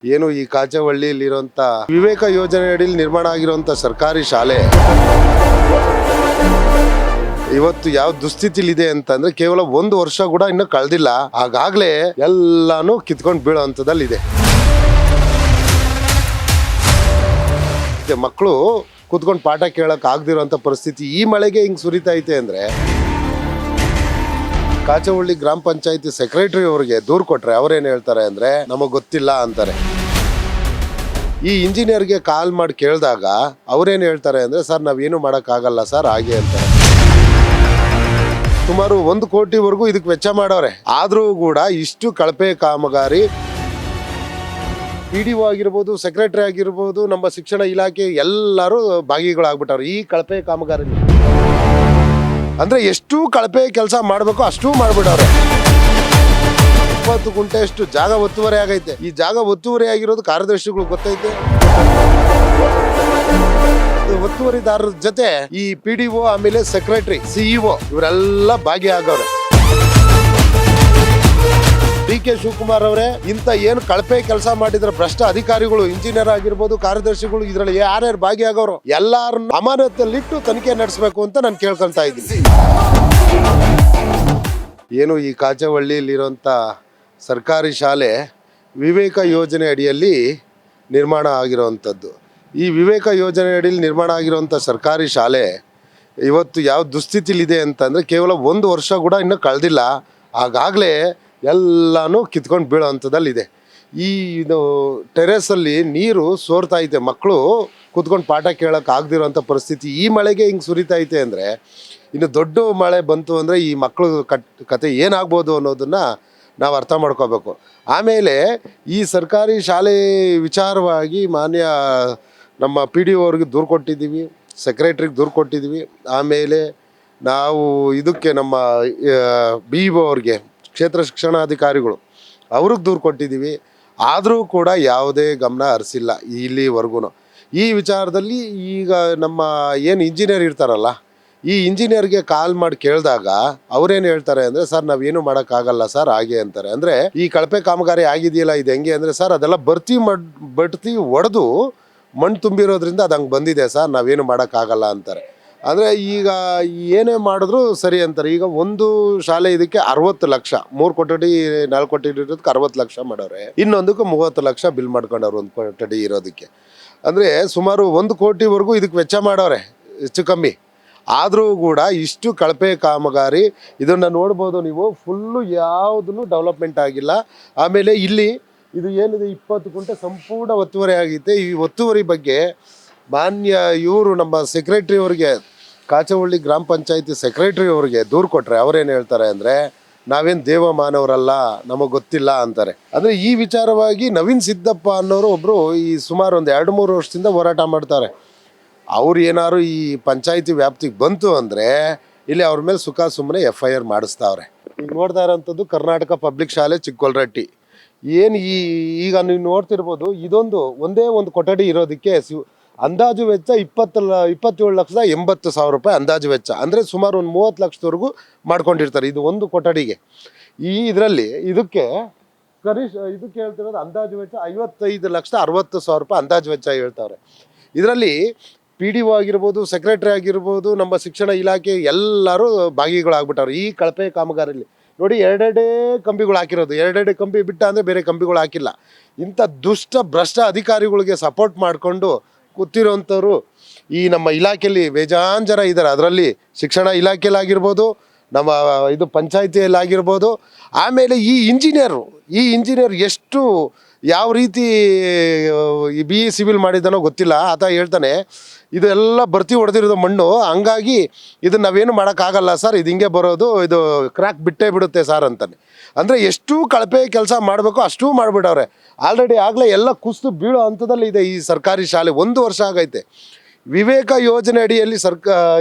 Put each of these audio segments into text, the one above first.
ಏನು ಈ ಕಾಚವಳ್ಳಿಯಲ್ಲಿರುವಂತ ವಿವೇಕ ಯೋಜನೆ ಅಡಿಯಲ್ಲಿ ನಿರ್ಮಾಣ ಆಗಿರುವಂತ ಸರ್ಕಾರಿ ಶಾಲೆ ಇವತ್ತು ಯಾವ ದುಸ್ಥಿತಿಲಿದೆ ಅಂತಂದ್ರೆ ಕೇವಲ ಒಂದು ವರ್ಷ ಕೂಡ ಇನ್ನು ಕಳೆದಿಲ್ಲ, ಆಗಾಗ್ಲೇ ಎಲ್ಲಾನು ಕಿತ್ಕೊಂಡು ಬೀಳೋ ಹಂತದಲ್ಲಿದೆ. ಮಕ್ಕಳು ಕುತ್ಕೊಂಡು ಪಾಠ ಕೇಳಕ್ ಆಗದಿರೋಂಥ ಪರಿಸ್ಥಿತಿ ಈ ಮಳೆಗೆ ಹಿಂಗ್ ಸುರಿತಾ ಐತೆ ಅಂದ್ರೆ ಕಾಚವಳ್ಳಿ ಗ್ರಾಮ ಪಂಚಾಯತಿ ಸೆಕ್ರೆಟರಿ ಅವರಿಗೆ ದೂರು ಕೊಟ್ರೆ ಅವ್ರೇನ್ ಹೇಳ್ತಾರೆ ಅಂದ್ರೆ ನಮಗ್ ಗೊತ್ತಿಲ್ಲ ಅಂತಾರೆ. ಈ ಇಂಜಿನಿಯರ್ಗೆ ಕಾಲ್ ಮಾಡಿ ಕೇಳಿದಾಗ ಅವ್ರೇನ್ ಹೇಳ್ತಾರೆ ಅಂದ್ರೆ ಸರ್ ನಾವೇನು ಮಾಡಕ್ ಆಗಲ್ಲ ಸರ್ ಹಾಗೆ ಅಂತಾರೆ. ಸುಮಾರು 1 ಕೋಟಿವರೆಗೂ ಇದಕ್ಕೆ ವೆಚ್ಚ ಮಾಡವ್ರೆ, ಆದ್ರೂ ಕೂಡ ಇಷ್ಟು ಕಳಪೆ ಕಾಮಗಾರಿ PDO ಆಗಿರ್ಬೋದು, ಸೆಕ್ರೆಟರಿ ಆಗಿರ್ಬೋದು, ನಮ್ಮ ಶಿಕ್ಷಣ ಇಲಾಖೆ ಎಲ್ಲರೂ ಭಾಗಿಗಳಾಗ್ಬಿಟ್ಟವ್ರು ಈ ಕಳಪೆ ಕಾಮಗಾರಿ. ಅಂದ್ರೆ ಎಷ್ಟು ಕಳಪೆ ಕೆಲಸ ಮಾಡ್ಬೇಕು ಅಷ್ಟು ಮಾಡ್ಬಿಟ್ಟವ್ರೆ. 20 ಗುಂಟೆ ಅಷ್ಟು ಜಾಗ ಒತ್ತುವರಿ ಆಗೈತೆ. ಈ ಜಾಗ ಒತ್ತುವರಿ ಆಗಿರೋದು ಕಾರ್ಯದರ್ಶಿಗಳು ಗೊತ್ತೈತೆ. ಒತ್ತುವರಿದಾರರ ಜೊತೆ ಈ PDO ಆಮೇಲೆ ಸೆಕ್ರೆಟರಿ CEO ಇವರೆಲ್ಲ ಭಾಗಿಯಾಗವ್ರೆ. DK ಶಿವಕುಮಾರ್ ಅವರೇ ಇಂತ ಏನು ಕಳಪೆ ಕೆಲಸ ಮಾಡಿದ್ರ ಭ್ರಷ್ಟ ಅಧಿಕಾರಿಗಳು, ಇಂಜಿನಿಯರ್ ಆಗಿರ್ಬೋದು, ಕಾರ್ಯದರ್ಶಿಗಳು ಇದ್ರಲ್ಲಿ ಯಾರ್ಯಾರು ಭಾಗಿಯಾಗವ್ರು ಎಲ್ಲಾರನ್ನ ಅಮಾನತಲ್ಲಿಟ್ಟು ತನಿಖೆ ನಡೆಸಬೇಕು ಅಂತ ನಾನು ಕೇಳ್ಕೊಂತ ಇದ್ದೀನಿ. ಏನು ಈ ಕಾಚವಳ್ಳಿಯಲ್ಲಿರುವಂತ ಸರ್ಕಾರಿ ಶಾಲೆ ವಿವೇಕ ಯೋಜನೆ ಅಡಿಯಲ್ಲಿ ನಿರ್ಮಾಣ ಆಗಿರುವಂಥದ್ದು. ಈ ವಿವೇಕ ಯೋಜನೆ ಅಡಿಯಲ್ಲಿ ನಿರ್ಮಾಣ ಆಗಿರುವಂಥ ಸರ್ಕಾರಿ ಶಾಲೆ ಇವತ್ತು ಯಾವ ದುಸ್ಥಿತಿಲಿದೆ ಅಂತಂದರೆ ಕೇವಲ ಒಂದು ವರ್ಷ ಕೂಡ ಇನ್ನೂ ಕಳೆದಿಲ್ಲ, ಆಗಾಗಲೇ ಎಲ್ಲನೂ ಕಿತ್ಕೊಂಡು ಬೀಳೋ ಹಂತದಲ್ಲಿದೆ. ಈ ಇದು ಟೆರೆಸಲ್ಲಿ ನೀರು ಸೋರ್ತಾ ಐತೆ, ಮಕ್ಕಳು ಕೂತ್ಕೊಂಡು ಪಾಠ ಕೇಳೋಕೆ ಆಗದಿರೋಂಥ ಪರಿಸ್ಥಿತಿ ಈ ಮಳೆಗೆ ಹಿಂಗೆ ಸುರಿತಾ ಐತೆ ಅಂದರೆ ಇನ್ನು ದೊಡ್ಡ ಮಳೆ ಬಂತು ಅಂದರೆ ಈ ಮಕ್ಕಳು ಕತೆ ಏನಾಗ್ಬೋದು ಅನ್ನೋದನ್ನು ನಾವು ಅರ್ಥ ಮಾಡ್ಕೋಬೇಕು. ಆಮೇಲೆ ಈ ಸರ್ಕಾರಿ ಶಾಲೆ ವಿಚಾರವಾಗಿ ಮಾನ್ಯ ನಮ್ಮ PDO ಅವ್ರಿಗೆ ದೂರು ಕೊಟ್ಟಿದ್ದೀವಿ, ಸೆಕ್ರೆಟ್ರಿಗೆ ದೂರು ಕೊಟ್ಟಿದ್ದೀವಿ, ಆಮೇಲೆ ನಾವು ಇದಕ್ಕೆ ನಮ್ಮ BO ಅವ್ರಿಗೆ ಕ್ಷೇತ್ರ ಶಿಕ್ಷಣಾಧಿಕಾರಿಗಳು ಅವ್ರಿಗೆ ದೂರು ಕೊಟ್ಟಿದ್ದೀವಿ. ಆದರೂ ಕೂಡ ಯಾವುದೇ ಗಮನ ಹರಿಸಿಲ್ಲ ಇಲ್ಲಿವರೆಗೂ. ಈ ವಿಚಾರದಲ್ಲಿ ಈಗ ನಮ್ಮ ಏನು ಇಂಜಿನಿಯರ್ ಇರ್ತಾರಲ್ಲ, ಈ ಇಂಜಿನಿಯರ್ಗೆ ಕಾಲ್ ಮಾಡಿ ಕೇಳಿದಾಗ ಅವ್ರೇನು ಹೇಳ್ತಾರೆ ಅಂದರೆ ಸರ್ ನಾವೇನು ಮಾಡೋಕ್ಕಾಗಲ್ಲ ಸರ್ ಹಾಗೆ ಅಂತಾರೆ. ಅಂದರೆ ಈ ಕಳಪೆ ಕಾಮಗಾರಿ ಆಗಿದೆಯಲ್ಲ ಇದು ಹೆಂಗೆ ಅಂದರೆ ಸರ್ ಅದೆಲ್ಲ ಬಡ್ತಿ ಹೊಡೆದು ಮಣ್ಣು ತುಂಬಿರೋದ್ರಿಂದ ಅದು ಹಂಗೆ ಬಂದಿದೆ ಸರ್, ನಾವೇನು ಮಾಡೋಕ್ಕಾಗಲ್ಲ ಅಂತಾರೆ. ಅಂದರೆ ಈಗ ಏನೇ ಮಾಡಿದ್ರು ಸರಿ ಅಂತಾರೆ. ಈಗ ಒಂದು ಶಾಲೆ ಇದಕ್ಕೆ 60 ಲಕ್ಷ, 3 ಕೊಠಡಿ 4 ಕೊಠಡಿ ಇರೋದಕ್ಕೆ 60 ಲಕ್ಷ ಮಾಡವ್ರೆ, ಇನ್ನೊಂದಕ್ಕೆ 30 ಲಕ್ಷ ಬಿಲ್ ಮಾಡ್ಕೊಂಡವ್ರು ಒಂದು ಕೊಠಡಿ ಇರೋದಕ್ಕೆ. ಅಂದರೆ ಸುಮಾರು 1 ಕೋಟಿವರೆಗೂ ಇದಕ್ಕೆ ವೆಚ್ಚ ಮಾಡವ್ರೆ ಹೆಚ್ಚು ಕಮ್ಮಿ. ಆದರೂ ಕೂಡ ಇಷ್ಟು ಕಳಪೆ ಕಾಮಗಾರಿ ಇದನ್ನು ನೋಡ್ಬೋದು ನೀವು, ಫುಲ್ಲು ಯಾವುದೂ ಡೆವಲಪ್ಮೆಂಟ್ ಆಗಿಲ್ಲ. ಆಮೇಲೆ ಇಲ್ಲಿ ಇದು ಏನಿದೆ 20 ಗುಂಟೆ ಸಂಪೂರ್ಣ ಒತ್ತುವರಿ ಆಗೈತೆ. ಈ ಒತ್ತುವರಿ ಬಗ್ಗೆ ಮಾನ್ಯ ಇವರು ನಮ್ಮ ಸೆಕ್ರೆಟ್ರಿ ಅವರಿಗೆ, ಕಾಚವಳ್ಳಿ ಗ್ರಾಮ ಪಂಚಾಯತಿ ಸೆಕ್ರೆಟ್ರಿ ಅವರಿಗೆ ದೂರು ಕೊಟ್ರೆ ಅವ್ರೇನು ಹೇಳ್ತಾರೆ ಅಂದರೆ ನಾವೇನು ದೇವ ಮಾನವರಲ್ಲ, ನಮಗೆ ಗೊತ್ತಿಲ್ಲ ಅಂತಾರೆ. ಅಂದರೆ ಈ ವಿಚಾರವಾಗಿ ನವೀನ್ ಸಿದ್ದಪ್ಪ ಅನ್ನೋರು ಒಬ್ಬರು ಈ ಸುಮಾರು ಒಂದು 2-3 ವರ್ಷದಿಂದ ಹೋರಾಟ ಮಾಡ್ತಾರೆ. ಅವ್ರು ಏನಾದ್ರು ಈ ಪಂಚಾಯತಿ ವ್ಯಾಪ್ತಿಗೆ ಬಂತು ಅಂದರೆ ಇಲ್ಲಿ ಅವ್ರ ಮೇಲೆ ಸುಖ ಸುಮ್ಮನೆ FIR ಮಾಡಿಸ್ತಾವ್ರೆ. ಈಗ ನೋಡ್ತಾ ಇರೋಂಥದ್ದು ಕರ್ನಾಟಕ ಪಬ್ಲಿಕ್ ಶಾಲೆ ಚಿಕ್ಕೋಲ್ರಟ್ಟಿ. ಏನು ಈಗ ನೀವು ನೋಡ್ತಿರ್ಬೋದು, ಇದೊಂದು ಒಂದೇ ಒಂದು ಕೊಠಡಿ ಇರೋದಕ್ಕೆ ಅಂದಾಜು ವೆಚ್ಚ 27,80,000 ರೂಪಾಯಿ ಅಂದಾಜು ವೆಚ್ಚ. ಅಂದರೆ ಸುಮಾರು ಒಂದು 30 ಲಕ್ಷದವರೆಗೂ ಮಾಡ್ಕೊಂಡಿರ್ತಾರೆ ಇದು ಒಂದು ಕೊಠಡಿಗೆ. ಈ ಇದರಲ್ಲಿ ಇದಕ್ಕೆ ಇದಕ್ಕೆ ಹೇಳ್ತಿರೋದು ಅಂದಾಜು ವೆಚ್ಚ 55,60,000 ರೂಪಾಯಿ ಅಂದಾಜು ವೆಚ್ಚ ಹೇಳ್ತಾರೆ. ಇದರಲ್ಲಿ PDO ಆಗಿರ್ಬೋದು, ಸೆಕ್ರೆಟರಿ ಆಗಿರ್ಬೋದು, ನಮ್ಮ ಶಿಕ್ಷಣ ಇಲಾಖೆ ಎಲ್ಲರೂ ಭಾಗಿಗಳಾಗ್ಬಿಟ್ಟವ್ರು ಈ ಕಳಪೆ ಕಾಮಗಾರಿಯಲ್ಲಿ. ನೋಡಿ, 2 ಕಂಬಿಗಳು ಹಾಕಿರೋದು, 2 ಕಂಬಿ ಬಿಟ್ಟ ಅಂದರೆ ಬೇರೆ ಕಂಬಿಗಳು ಹಾಕಿಲ್ಲ. ಇಂಥ ದುಷ್ಟ ಭ್ರಷ್ಟ ಅಧಿಕಾರಿಗಳಿಗೆ ಸಪೋರ್ಟ್ ಮಾಡಿಕೊಂಡು ಕೂತಿರೋಂಥವ್ರು ಈ ನಮ್ಮ ಇಲಾಖೆಯಲ್ಲಿ ಬೇಜಾನ್ ಜನ ಇದ್ದಾರೆ. ಅದರಲ್ಲಿ ಶಿಕ್ಷಣ ಇಲಾಖೆಯಲ್ಲಾಗಿರ್ಬೋದು, ನಮ್ಮ ಇದು ಪಂಚಾಯತಿಯಲ್ಲಾಗಿರ್ಬೋದು. ಆಮೇಲೆ ಈ ಇಂಜಿನಿಯರ್ ಎಷ್ಟು ಯಾವ ರೀತಿ BE ಸಿವಿಲ್ ಮಾಡಿದ್ದಾನೋ ಗೊತ್ತಿಲ್ಲ. ಆತ ಹೇಳ್ತಾನೆ ಇದೆಲ್ಲ ಭರ್ತಿ ಹೊಡೆದಿರೋದು ಮಣ್ಣು, ಹಂಗಾಗಿ ಇದನ್ನು ನಾವೇನು ಮಾಡೋಕ್ಕಾಗಲ್ಲ ಸರ್, ಇದು ಹಿಂಗೆ ಬರೋದು, ಇದು ಕ್ರ್ಯಾಕ್ ಬಿಟ್ಟೇ ಬಿಡುತ್ತೆ ಸರ್ ಅಂತಾನೆ. ಅಂದರೆ ಎಷ್ಟು ಕಳಪೆ ಕೆಲಸ ಮಾಡಬೇಕು ಅಷ್ಟು ಮಾಡಿಬಿಟ್ಟವ್ರೆ. ಆಗಲೇ ಎಲ್ಲ ಕುಸಿದು ಬೀಳೋ ಹಂತದಲ್ಲಿ ಇದೆ ಈ ಸರ್ಕಾರಿ ಶಾಲೆ. 1 ವರ್ಷ ಆಗೈತೆ. ವಿವೇಕ ಯೋಜನೆ ಅಡಿಯಲ್ಲಿ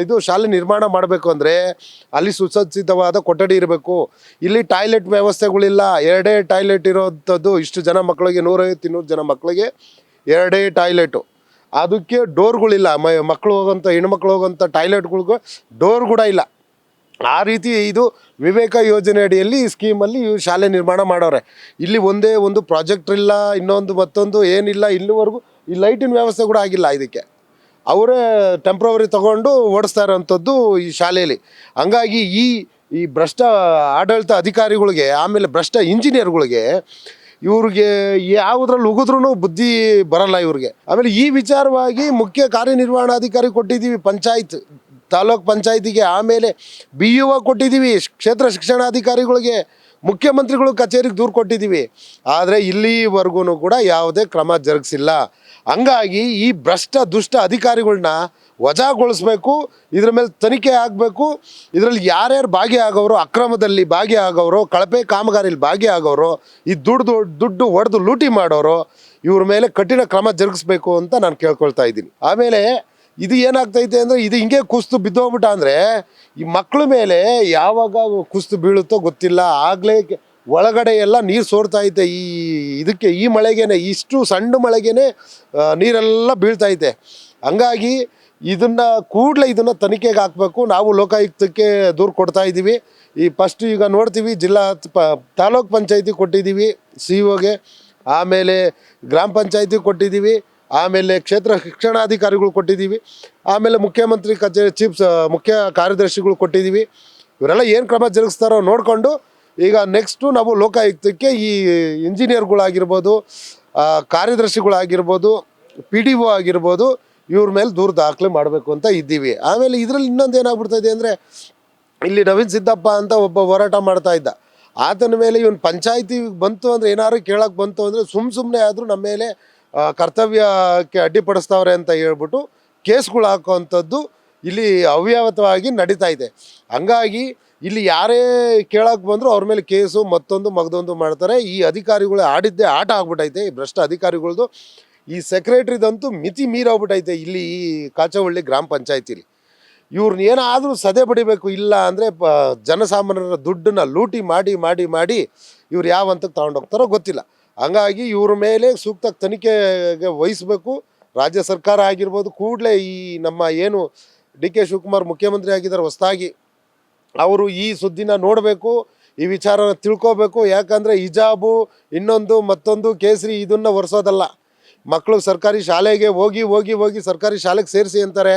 ಇದು ಶಾಲೆ ನಿರ್ಮಾಣ ಮಾಡಬೇಕು ಅಂದರೆ ಅಲ್ಲಿ ಸುಸಜ್ಜಿತವಾದ ಕೊಠಡಿ ಇರಬೇಕು. ಇಲ್ಲಿ ಟಾಯ್ಲೆಟ್ ವ್ಯವಸ್ಥೆಗಳಿಲ್ಲ, 2 ಟಾಯ್ಲೆಟ್ ಇರೋವಂಥದ್ದು. ಇಷ್ಟು ಜನ ಮಕ್ಕಳಿಗೆ 150-200 ಜನ ಮಕ್ಕಳಿಗೆ 2 ಟಾಯ್ಲೆಟು. ಅದಕ್ಕೆ ಡೋರ್ಗಳಿಲ್ಲ, ಮಕ್ಕಳು ಹೋಗೋಂಥ ಹೆಣ್ಮಕ್ಳು ಹೋಗೋಂಥ ಟಾಯ್ಲೆಟ್ಗಳಿಗೂ ಡೋರ್ ಕೂಡ ಇಲ್ಲ. ಆ ರೀತಿ ಇದು ವಿವೇಕ ಯೋಜನೆ ಅಡಿಯಲ್ಲಿ ಈ ಸ್ಕೀಮಲ್ಲಿ ಇವ್ರು ಶಾಲೆ ನಿರ್ಮಾಣ ಮಾಡವ್ರೆ. ಇಲ್ಲಿ ಒಂದೇ ಒಂದು ಪ್ರಾಜೆಕ್ಟ್ ಇಲ್ಲ, ಇನ್ನೊಂದು ಮತ್ತೊಂದು ಏನಿಲ್ಲ, ಇಲ್ಲಿವರೆಗೂ ಈ ಲೈಟಿನ ವ್ಯವಸ್ಥೆ ಕೂಡ ಆಗಿಲ್ಲ. ಇದಕ್ಕೆ ಅವರೇ ಟೆಂಪ್ರವರಿ ತಗೊಂಡು ಓಡಿಸ್ತಾ ಇರೋವಂಥದ್ದು ಈ ಶಾಲೆಯಲ್ಲಿ. ಹಂಗಾಗಿ ಈ ಭ್ರಷ್ಟ ಆಡಳಿತ ಅಧಿಕಾರಿಗಳಿಗೆ, ಆಮೇಲೆ ಭ್ರಷ್ಟ ಇಂಜಿನಿಯರ್ಗಳಿಗೆ, ಇವ್ರಿಗೆ ಯಾವುದ್ರಲ್ಲಿ ಉಗಿದ್ರೂ ಬುದ್ಧಿ ಬರಲ್ಲ ಇವ್ರಿಗೆ. ಆಮೇಲೆ ಈ ವಿಚಾರವಾಗಿ ಮುಖ್ಯ ಕಾರ್ಯನಿರ್ವಹಣಾಧಿಕಾರಿ ಕೊಟ್ಟಿದ್ದೀವಿ ಪಂಚಾಯತ್, ತಾಲೂಕ್ ಪಂಚಾಯತಿಗೆ, ಆಮೇಲೆ BEO ಕೊಟ್ಟಿದ್ದೀವಿ, ಕ್ಷೇತ್ರ ಶಿಕ್ಷಣಾಧಿಕಾರಿಗಳಿಗೆ, ಮುಖ್ಯಮಂತ್ರಿಗಳು ಕಚೇರಿಗೆ ದೂರು ಕೊಟ್ಟಿದ್ದೀವಿ. ಆದರೆ ಇಲ್ಲಿವರೆಗೂ ಕೂಡ ಯಾವುದೇ ಕ್ರಮ ಜರುಗಿಸಿಲ್ಲ. ಹಂಗಾಗಿ ಈ ಭ್ರಷ್ಟ ದುಷ್ಟ ಅಧಿಕಾರಿಗಳನ್ನ ವಜಾಗೊಳಿಸ್ಬೇಕು, ಇದ್ರ ಮೇಲೆ ತನಿಖೆ ಆಗಬೇಕು. ಇದರಲ್ಲಿ ಯಾರ್ಯಾರು ಭಾಗಿಯಾಗವರು, ಅಕ್ರಮದಲ್ಲಿ ಭಾಗಿಯಾಗವರು, ಕಳಪೆ ಕಾಮಗಾರಿಯಲ್ಲಿ ಭಾಗಿಯಾಗವರು, ಈ ದುಡ್ಡು ಹೊಡೆದು ಲೂಟಿ ಮಾಡೋರು, ಇವ್ರ ಮೇಲೆ ಕಠಿಣ ಕ್ರಮ ಜರುಗಿಸ್ಬೇಕು ಅಂತ ನಾನು ಕೇಳ್ಕೊಳ್ತಾ ಇದ್ದೀನಿ. ಆಮೇಲೆ ಇದು ಏನಾಗ್ತೈತೆ ಅಂದರೆ, ಇದು ಹಿಂಗೆ ಕುಸ್ತು ಬಿದ್ದೋಗ್ಬಿಟ್ಟ ಅಂದರೆ ಈ ಮಕ್ಕಳ ಮೇಲೆ ಯಾವಾಗ ಕುಸ್ತು ಬೀಳುತ್ತೋ ಗೊತ್ತಿಲ್ಲ. ಆಗಲೇ ಒಳಗಡೆ ಎಲ್ಲ ನೀರು ಸೋರ್ತಾಯಿದೆ. ಈ ಮಳೆಗೇನೆ, ಇಷ್ಟು ಸಣ್ಣ ಮಳೆಗೇನೆ ನೀರೆಲ್ಲ ಬೀಳ್ತೈತೆ. ಹಂಗಾಗಿ ಇದನ್ನು ತನಿಖೆಗೆ ಹಾಕಬೇಕು. ನಾವು ಲೋಕಾಯುಕ್ತಕ್ಕೆ ದೂರು ಕೊಡ್ತಾ ಇದ್ದೀವಿ. ಫಸ್ಟ್ ಈಗ ನೋಡ್ತೀವಿ, ತಾಲೂಕ್ ಪಂಚಾಯತಿ ಕೊಟ್ಟಿದ್ದೀವಿ CO ಗೆ, ಆಮೇಲೆ ಗ್ರಾಮ ಪಂಚಾಯತಿ ಕೊಟ್ಟಿದ್ದೀವಿ, ಆಮೇಲೆ ಕ್ಷೇತ್ರ ಶಿಕ್ಷಣಾಧಿಕಾರಿಗಳು ಕೊಟ್ಟಿದ್ದೀವಿ, ಆಮೇಲೆ ಮುಖ್ಯಮಂತ್ರಿ ಕಚೇರಿ ಮುಖ್ಯ ಕಾರ್ಯದರ್ಶಿಗಳು ಕೊಟ್ಟಿದ್ದೀವಿ. ಇವರೆಲ್ಲ ಏನು ಕ್ರಮ ಜರುಗಿಸ್ತಾರೋ ನೋಡಿಕೊಂಡು ಈಗ ನೆಕ್ಸ್ಟು ನಾವು ಲೋಕಾಯುಕ್ತಕ್ಕೆ ಈ ಇಂಜಿನಿಯರ್ಗಳಾಗಿರ್ಬೋದು, ಕಾರ್ಯದರ್ಶಿಗಳಾಗಿರ್ಬೋದು, PDO ಆಗಿರ್ಬೋದು, ಇವ್ರ ಮೇಲೆ ದೂರು ದಾಖಲೆ ಮಾಡಬೇಕು ಅಂತ ಇದ್ದೀವಿ. ಆಮೇಲೆ ಇದರಲ್ಲಿ ಇನ್ನೊಂದು ಏನಾಗ್ಬಿಡ್ತಾಯಿದೆ ಅಂದರೆ, ಇಲ್ಲಿ ನವೀನ್ ಸಿದ್ದಪ್ಪ ಅಂತ ಒಬ್ಬ ಹೋರಾಟ ಮಾಡ್ತಾ ಇದ್ದ. ಆತನ ಮೇಲೆ ಇವನು ಪಂಚಾಯತಿ ಬಂತು ಅಂದರೆ, ಏನಾದ್ರು ಕೇಳೋಕ್ಕೆ ಬಂತು ಅಂದರೆ ಸುಮ್ಮನೆ ಆದರೂ ನಮ್ಮ ಮೇಲೆ ಕರ್ತವ್ಯಕ್ಕೆ ಅಡ್ಡಿಪಡಿಸ್ತವ್ರೆ ಅಂತ ಹೇಳ್ಬಿಟ್ಟು ಕೇಸ್ಗಳು ಹಾಕೋವಂಥದ್ದು ಇಲ್ಲಿ ಅವ್ಯಾವತವಾಗಿ ನಡೀತಾ ಇದೆ. ಹಂಗಾಗಿ ಇಲ್ಲಿ ಯಾರೇ ಕೇಳೋಕೆ ಬಂದರೂ ಅವ್ರ ಮೇಲೆ ಕೇಸು ಮತ್ತೊಂದು ಮಗದೊಂದು ಮಾಡ್ತಾರೆ. ಈ ಅಧಿಕಾರಿಗಳು ಆಡಿದ್ದೇ ಆಟ ಆಗ್ಬಿಟ್ಟೈತೆ, ಈ ಭ್ರಷ್ಟ ಅಧಿಕಾರಿಗಳ್ದು. ಈ ಸೆಕ್ರೆಟ್ರಿದಂತೂ ಮಿತಿ ಮೀರೋಗ್ಬಿಟ್ಟೈತೆ ಇಲ್ಲಿ ಈ ಕಾಚವಳ್ಳಿ ಗ್ರಾಮ ಪಂಚಾಯತಿಲಿ. ಇವ್ರನ್ನ ಏನಾದರೂ ಸದೆ ಬಡಿಬೇಕು, ಇಲ್ಲ ಅಂದರೆ ಜನಸಾಮಾನ್ಯರ ದುಡ್ಡನ್ನ ಲೂಟಿ ಮಾಡಿ ಇವ್ರು ಯಾವ ಹಂತಕ್ಕೆ ತಗೊಂಡೋಗ್ತಾರೋ ಗೊತ್ತಿಲ್ಲ. ಹಂಗಾಗಿ ಇವ್ರ ಮೇಲೆ ಸೂಕ್ತ ತನಿಖೆಗೆ ವಹಿಸಬೇಕು ರಾಜ್ಯ ಸರ್ಕಾರ ಆಗಿರ್ಬೋದು. ಕೂಡಲೇ ಈ ನಮ್ಮ ಏನು DK ಶಿವಕುಮಾರ್ ಮುಖ್ಯಮಂತ್ರಿ ಆಗಿದ್ದಾರೆ ಹೊಸದಾಗಿ, ಅವರು ಈ ಸುದ್ದಿನ ನೋಡಬೇಕು, ಈ ವಿಚಾರನ ತಿಳ್ಕೋಬೇಕು. ಯಾಕಂದರೆ ಹಿಜಾಬು, ಇನ್ನೊಂದು ಮತ್ತೊಂದು ಕೇಸರಿ ಇದನ್ನು ಒರೆಸೋದಲ್ಲ. ಮಕ್ಕಳು ಸರ್ಕಾರಿ ಶಾಲೆಗೆ ಹೋಗಿ ಸರ್ಕಾರಿ ಶಾಲೆಗೆ ಸೇರಿಸಿ ಅಂತಾರೆ.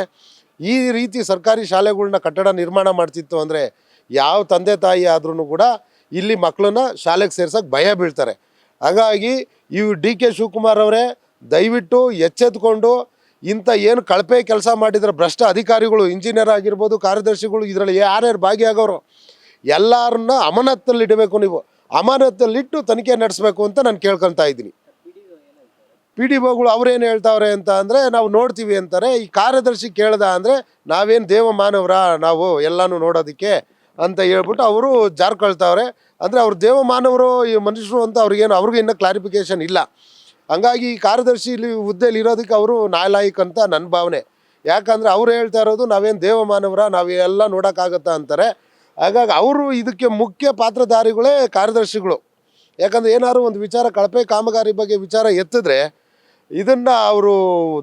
ಈ ರೀತಿ ಸರ್ಕಾರಿ ಶಾಲೆಗಳ್ನ ಕಟ್ಟಡ ನಿರ್ಮಾಣ ಮಾಡ್ತಿತ್ತು ಅಂದರೆ ಯಾವ ತಂದೆ ತಾಯಿ ಆದ್ರೂ ಕೂಡ ಇಲ್ಲಿ ಮಕ್ಕಳನ್ನ ಶಾಲೆಗೆ ಸೇರ್ಸೋಕ್ಕೆ ಭಯ ಬೀಳ್ತಾರೆ. ಹಾಗಾಗಿ DK ಶಿವಕುಮಾರ್ ಅವರೇ ದಯವಿಟ್ಟು ಎಚ್ಚೆತ್ಕೊಂಡು ಇಂಥ ಏನು ಕಳಪೆ ಕೆಲಸ ಮಾಡಿದ್ರೆ ಭ್ರಷ್ಟ ಅಧಿಕಾರಿಗಳು, ಇಂಜಿನಿಯರ್ ಆಗಿರ್ಬೋದು, ಕಾರ್ಯದರ್ಶಿಗಳು, ಇದರಲ್ಲಿ ಯಾರ್ಯಾರು ಭಾಗಿಯಾಗೋರು ಎಲ್ಲರನ್ನ ಅಮಾನತ್ತಲ್ಲಿ ಇಡಬೇಕು. ನೀವು ಅಮಾನತ್ತಲ್ಲಿಟ್ಟು ತನಿಖೆ ನಡೆಸಬೇಕು ಅಂತ ನಾನು ಕೇಳ್ಕೊತಾ ಇದ್ದೀನಿ. PDOಗಳು ಅವ್ರೇನು ಹೇಳ್ತಾವ್ರೆ ಅಂತ ಅಂದರೆ, ನಾವು ನೋಡ್ತೀವಿ ಅಂತಾರೆ. ಈ ಕಾರ್ಯದರ್ಶಿ ಕೇಳ್ದ ಅಂದರೆ, ನಾವೇನು ದೇವ ಮಾನವರ, ನಾವು ಎಲ್ಲನೂ ನೋಡೋದಕ್ಕೆ ಅಂತ ಹೇಳ್ಬಿಟ್ಟು ಅವರು ಜಾರ್ಕೊಳ್ತಾವ್ರೆ. ಅಂದರೆ ಅವ್ರು ದೇವ ಮಾನವರು, ಈ ಮನುಷ್ಯರು ಅಂತ ಅವ್ರಿಗೂ ಇನ್ನೂ ಕ್ಲಾರಿಫಿಕೇಷನ್ ಇಲ್ಲ. ಹಂಗಾಗಿ ಈ ಕಾರ್ಯದರ್ಶಿ ಇಲ್ಲಿ ಹುದ್ದೆಯಲ್ಲಿ ಇರೋದಕ್ಕೆ ಅವರು ನಾಲಾಯಕ್ ಅಂತ ನನ್ನ ಭಾವನೆ. ಯಾಕಂದರೆ ಅವ್ರು ಹೇಳ್ತಾ ಇರೋದು ನಾವೇನು ದೇವ ಮಾನವರ, ನಾವೆಲ್ಲ ನೋಡೋಕ್ಕಾಗತ್ತಾ ಅಂತಾರೆ. ಹಾಗಾಗಿ ಅವರು ಇದಕ್ಕೆ ಮುಖ್ಯ ಪಾತ್ರಧಾರಿಗಳೇ ಕಾರ್ಯದರ್ಶಿಗಳು. ಯಾಕಂದರೆ ಏನಾದ್ರು ಒಂದು ವಿಚಾರ, ಕಳಪೆ ಕಾಮಗಾರಿ ಬಗ್ಗೆ ವಿಚಾರ ಎತ್ತಿದ್ರೆ ಇದನ್ನು ಅವರು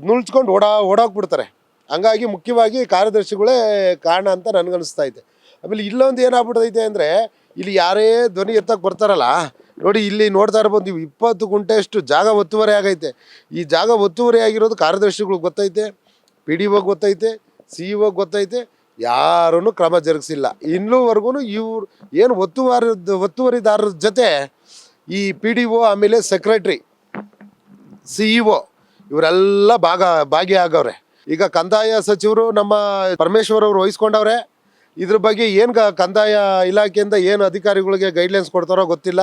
ನುಳ್ಸ್ಕೊಂಡು ಓಡೋಗ್ಬಿಡ್ತಾರೆ. ಹಂಗಾಗಿ ಮುಖ್ಯವಾಗಿ ಕಾರ್ಯದರ್ಶಿಗಳೇ ಕಾರಣ ಅಂತ ನನಗನ್ನಿಸ್ತಾ ಇದೆ. ಆಮೇಲೆ ಇಲ್ಲೊಂದು ಏನಾಗ್ಬಿಡ್ತೈತೆ ಅಂದರೆ, ಇಲ್ಲಿ ಯಾರೇ ಧ್ವನಿ ಎತ್ತಕ್ಕೆ ಬರ್ತಾರಲ್ಲ ನೋಡಿ, ಇಲ್ಲಿ ನೋಡ್ತಾ ಇರ್ಬೋದು ನೀವು, 20 ಗುಂಟೆಯಷ್ಟು ಜಾಗ ಒತ್ತುವರಿ ಆಗೈತೆ. ಈ ಜಾಗ ಒತ್ತುವರಿ ಆಗಿರೋದು ಕಾರ್ಯದರ್ಶಿಗಳಿಗೆ ಗೊತ್ತೈತೆ, PDO ಗೊತ್ತೈತೆ, CO ಗೊತ್ತೈತೆ, ಯಾರೂ ಕ್ರಮ ಜರುಗಿಸಿಲ್ಲ. ಇನ್ನೂವರೆಗೂ ಇವ್ರು ಏನು ಒತ್ತುವರಿದಾರರ ಜೊತೆ ಈ PDO, ಆಮೇಲೆ ಸೆಕ್ರೆಟ್ರಿ, CEO ಇವರೆಲ್ಲ ಭಾಗಿಯಾಗವ್ರೆ. ಈಗ ಕಂದಾಯ ಸಚಿವರು ನಮ್ಮ ಪರಮೇಶ್ವರ್ ಅವರು ವಹಿಸ್ಕೊಂಡವ್ರೆ. ಇದ್ರ ಬಗ್ಗೆ ಏನು ಕಂದಾಯ ಇಲಾಖೆಯಿಂದ ಏನು ಅಧಿಕಾರಿಗಳಿಗೆ ಗೈಡ್ಲೈನ್ಸ್ ಕೊಡ್ತಾರೋ ಗೊತ್ತಿಲ್ಲ.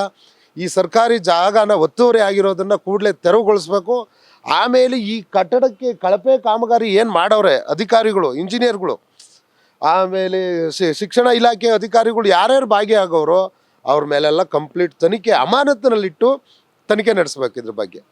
ಈ ಸರ್ಕಾರಿ ಜಾಗನ ಒತ್ತುವರಿ ಆಗಿರೋದನ್ನು ಕೂಡಲೇ ತೆರವುಗೊಳಿಸ್ಬೇಕು. ಆಮೇಲೆ ಈ ಕಟ್ಟಡಕ್ಕೆ ಕಳಪೆ ಕಾಮಗಾರಿ ಏನು ಮಾಡವ್ರೆ ಅಧಿಕಾರಿಗಳು, ಇಂಜಿನಿಯರ್ಗಳು, ಆಮೇಲೆ ಶಿಕ್ಷಣ ಇಲಾಖೆ ಅಧಿಕಾರಿಗಳು ಯಾರ್ಯಾರು ಭಾಗಿಯಾಗವ್ರೋ ಅವ್ರ ಮೇಲೆಲ್ಲ ಕಂಪ್ಲೀಟ್ ತನಿಖೆ, ಅಮಾನತಿನಲ್ಲಿಟ್ಟು ತನಿಖೆ ನಡೆಸ್ಬೇಕು ಇದ್ರ ಬಗ್ಗೆ.